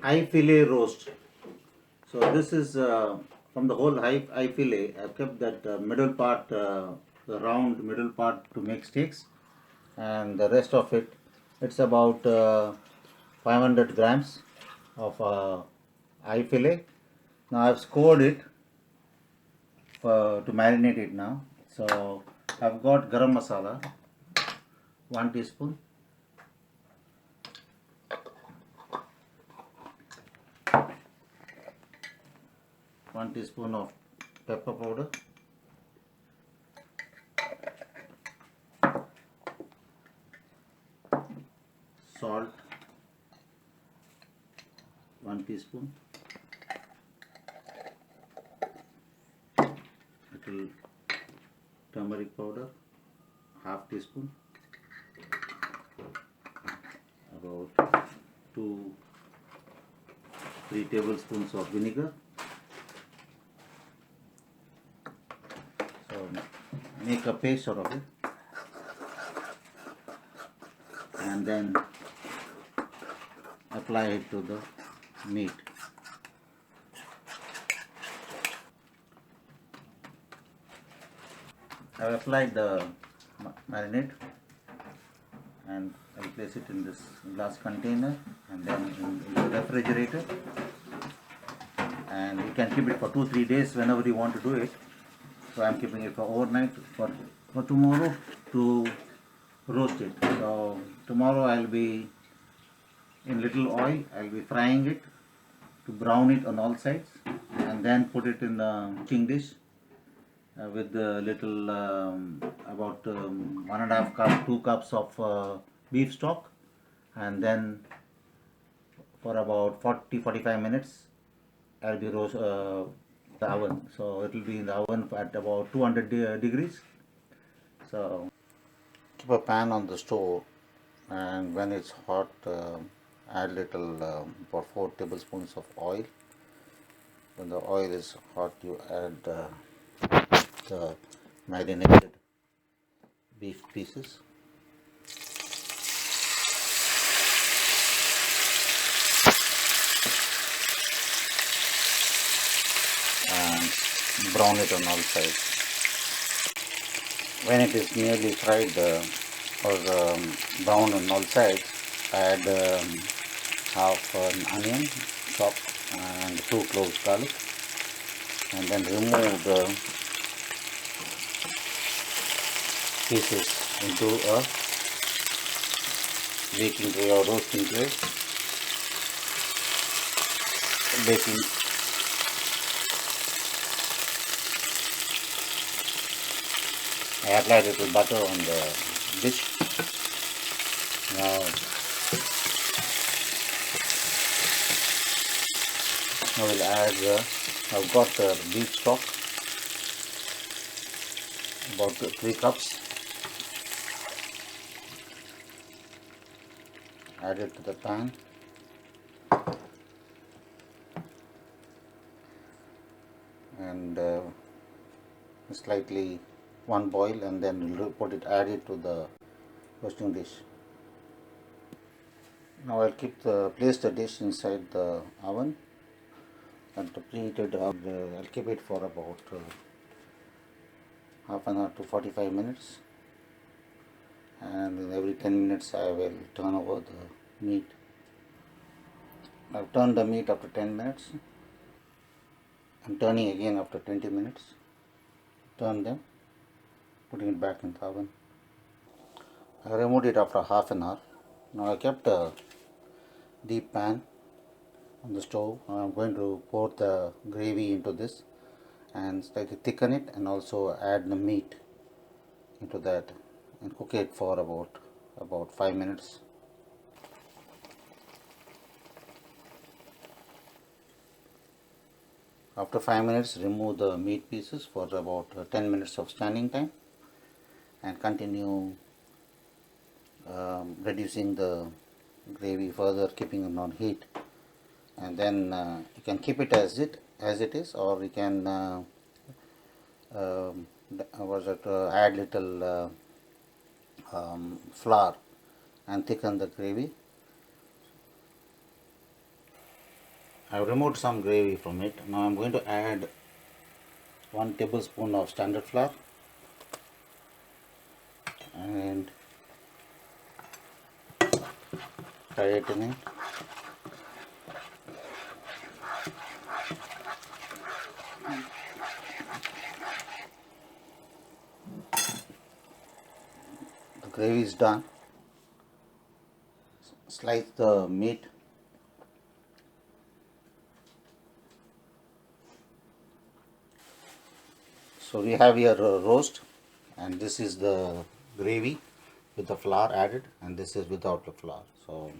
eye fillet roast. So this is from the whole eye fillet. I've kept that middle part, the round middle part to make steaks, and the rest of it, it's about 500 grams of eye fillet. Now I've scored it to marinate it now. So I've got garam masala, 1 teaspoon. One teaspoon of pepper powder, salt, 1 teaspoon, little turmeric powder, half teaspoon, about 2-3 tablespoons of vinegar. So make a paste out of it, and then apply it to the meat. I have applied the marinade, and I'll place it in this glass container and then in the refrigerator, and you can keep it for 2-3 days whenever you want to do it. So I'm keeping it for overnight for tomorrow to roast it. So tomorrow I'll be in little oil, I'll be frying it to brown it on all sides, and then put it in the cooking dish with the little about 1.5 cup, 2 cups of beef stock, and then for about 40-45 minutes I'll be roast the oven. So it will be in the oven at about 200 degrees. So keep a pan on the stove, and when it's hot, add little about 4 tablespoons of oil. When the oil is hot, you add the marinated beef pieces. And brown it on all sides. When it is nearly fried or brown on all sides, add half an onion chopped and 2 cloves garlic, and then remove the pieces into a baking tray or roasting tray. I applied a little butter on the dish. Now I will add I've got the beef stock, about 3 cups. Add it to the pan. And slightly one boil, and then add it to the roasting dish. Now I'll place the dish inside the oven at the preheated oven. I'll keep it for about half an hour to 45 minutes, and every 10 minutes I will turn over the meat. I've turned the meat after 10 minutes. I'm turning again after 20 minutes. Turn them, putting it back in the oven. I removed it after half an hour. Now I kept a deep pan on the stove. I'm going to pour the gravy into this and slightly thicken it, and also add the meat into that and cook it for about 5 minutes. After 5 minutes, remove the meat pieces for about 10 minutes of standing time, and continue reducing the gravy further, keeping it on heat. And then you can keep it as it is, or you can add little flour and thicken the gravy. I've removed some gravy from it. Now I'm going to add 1 tablespoon of standard flour and fry it in it. The gravy is done. Slice the meat. So we have here roast, and this is the gravy with the flour added, and this is without the flour. So